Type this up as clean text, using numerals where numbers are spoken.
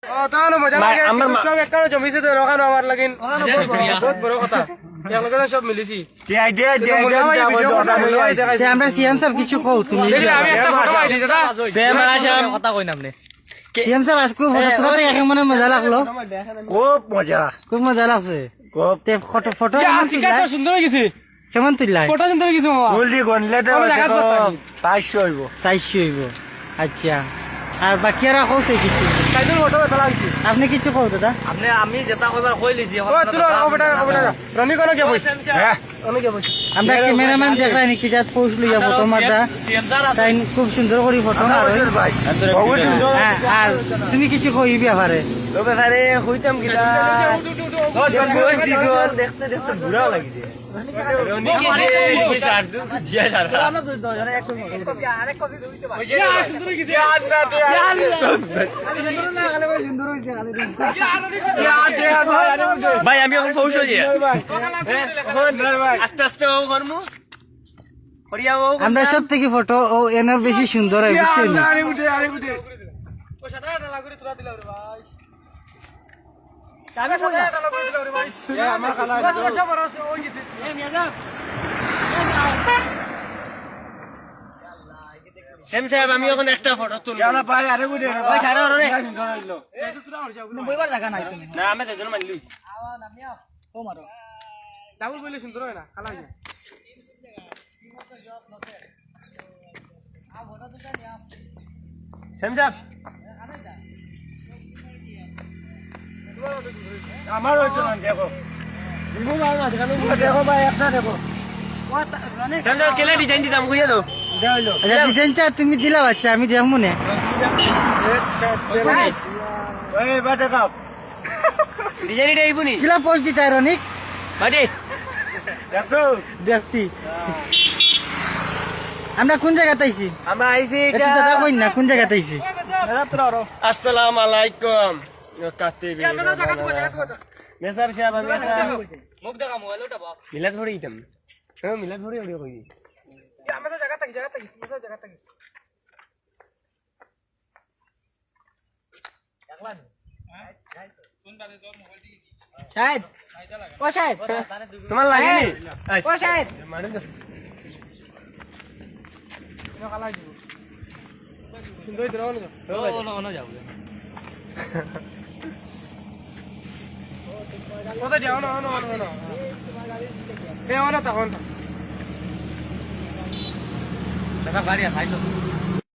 তাহলে মজা লাগে আমার সব একখানে জমিছে তো ওখানে আমার লাগিন বহুত বড় কথা এগুলো সব মিলিছি আমরা সিএম সাহেব কিছু কও তুমি আমি একটা ফটো পাইছি দাদা সিএম কথা কই নামনে সিএম সাহেব আজকে ফটো তোলাতে এক মনে মজা লাগলো খুব মজা লাগছে ফটো ফটো তো সুন্দর হয়ে গেছে কেমন তুললাই ফটো সুন্দর হয়ে গেছে মামা জলদি গনলে তো 400 হইব 400 হইব আচ্ছা আর বাকি আর কইছে কিছু কাইদুর ফটো তোলা হইছে আপনি কিছু কও দাদা আমি যেটা কইবার কই লিছি ও তুলো ও বেটা রনি কোন কে বইছে হ্যাঁ অনেক কে বইছে আমরা ক্যামেরাম্যান দেখাই নাকি যাত পোস্ট লইয়া ফটো মারটা তাই খুব সুন্দর করে ফটো মারো ভাই বহুত সুন্দর আর তুমি কিছু কই ব্যাপারে তো ব্যাপারে কইতাম কিলা বয়স দিছো দেখতে দেখতে বুড়া লাগি দে রনি কে দে শার্দু জিয়া শার্দু আরেক কপি দিছে ভাই সুন্দর হয়ে গেছে ভাই আমি এখন পৌঁছে দিয়ে আস্তে আস্তে ও করমু আমরা সব থেকে ফটো ও এনার বেশি সুন্দর হয় বুঝছেন ও সাদা ডালা করে তোলা দিলা রে ভাই আমি সাদা ডালা করে দিলা রে ভাই আমার কালা তোরা সব বড় হয়ে গেছে এই মিয়াজাব সেম সাহেব আমি এখন একটা ফটো তুলব ইয়ালা ভাই আরে বুঝে ভাই ছাড়ো রে সাইকেল তোরা আর যাও বইবার জায়গা নাই তুমি না আমি দুজন মানি লইছি ও মারো ডাবল বইলে সুন্দর হয় না কালা হয় সেম সাহেব আমার হইতো না দেখো দেখো ভাই একটা দেখো সেম সাহেব কেলা ডিজাইন দিতাম কইয়া দাও আচ্ছা ডিজাইনটা তুমি দিলা বাচ্চা আমি দেখমু না ওই বাটা কাপ ডিজাইন এটা আইবনি কিলা পোস্ট দিতা রনিক বাটে দেখো দেখছি আমরা কোন জায়গাতে আইছি আমরা আইছি এটা দাদা কই না কোন জায়গাতে আইছি আসসালামু আলাইকুম কাতিবি জায়গা তো মেসার সাহেব আমি একটা মুখ দেখা মোবাইল ওটা বাপ মিলাদ ভরি দিতাম হ্যাঁ মিলাদ ভরি ওড়িয়ে কই আমি তো জায়গা থাকি শাহেদ ও শাহেদ তোমার লাগেনি ও শাহেদ মানে তো কালা দিব সুন্দর হইছে না ও যাও কোথায় যাও না এ ওনা তখন দেখা বাড়ি খাইলো